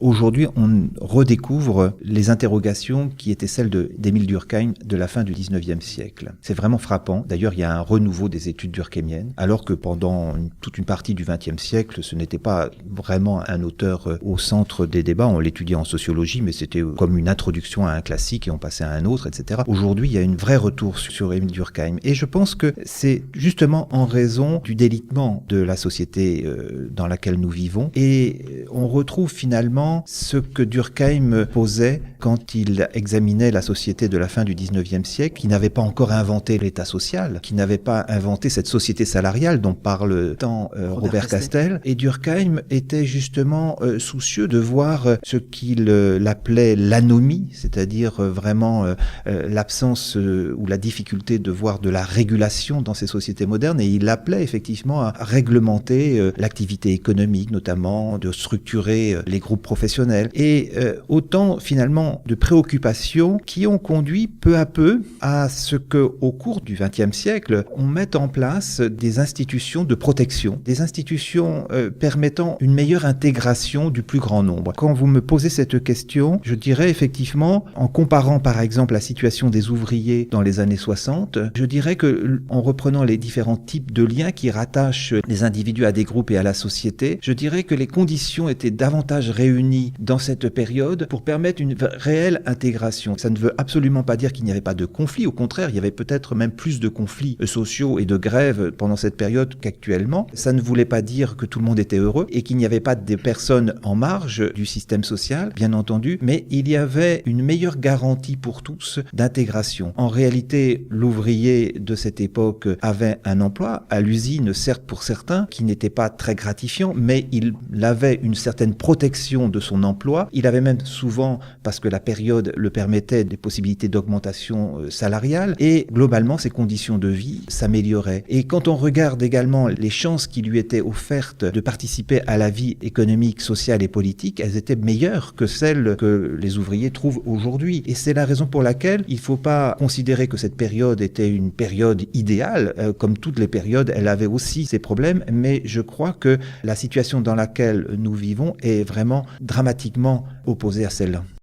Aujourd'hui, on redécouvre les interrogations qui étaient celles d'Émile Durkheim de la fin du XIXe siècle. C'est vraiment frappant. D'ailleurs, il y a un renouveau des études durkheimiennes, alors que pendant toute une partie du XXe siècle, ce n'était pas vraiment un auteur au centre des débats. On l'étudiait en sociologie, mais c'était comme une introduction à un classique et on passait à un autre, etc. Aujourd'hui, il y a un vrai retour sur Émile Durkheim. Et je pense que c'est justement en raison du délitement de la société dans laquelle nous vivons. Et on retrouve finalement ce que Durkheim posait quand il examinait la société de la fin du XIXe siècle, qui n'avait pas encore inventé l'État social, qui n'avait pas inventé cette société salariale dont parle tant Robert Castel. Et Durkheim était justement soucieux de voir ce qu'il appelait l'anomie, c'est-à-dire vraiment l'absence ou la difficulté de voir de la régulation dans ces sociétés modernes, et il appelait effectivement à réglementer l'activité économique, notamment de structurer les groupes professionnels, et autant finalement de préoccupations qui ont conduit peu à peu à ce que, au cours du XXe siècle, on mette en place des institutions de protection, des institutions permettant une meilleure intégration du plus grand nombre. Quand vous me posez cette question, je dirais effectivement, en comparant par exemple la situation des ouvriers dans les années 60, je dirais que en reprenant les différents types de liens qui rattachent les individus à des groupes et à la société, je dirais que les conditions étaient davantage réunies dans cette période pour permettre une réelle intégration. Ça ne veut absolument pas dire qu'il n'y avait pas de conflits. Au contraire, il y avait peut-être même plus de conflits sociaux et de grèves pendant cette période qu'actuellement. Ça ne voulait pas dire que tout le monde était heureux et qu'il n'y avait pas de personnes en marge du système social, bien entendu, mais il y avait une meilleure garantie pour tous d'intégration. En réalité, l'ouvrier de cette époque avait un emploi à l'usine, certes pour certains, qui n'était pas très gratifiant, mais il avait une certaine protection de son emploi. Il avait même souvent, parce que la période le permettait, des possibilités d'augmentation salariale, et globalement ses conditions de vie s'amélioraient. Et quand on regarde également les chances qui lui étaient offertes de participer à la vie économique, sociale et politique, elles étaient meilleures que celles que les ouvriers trouvent aujourd'hui. Et c'est la raison pour laquelle il ne faut pas considérer que cette période était une période idéale. Comme toutes les périodes, elle avait aussi ses problèmes, mais je crois que la situation dans laquelle nous vivons est vraiment dramatiquement opposée à celle-là.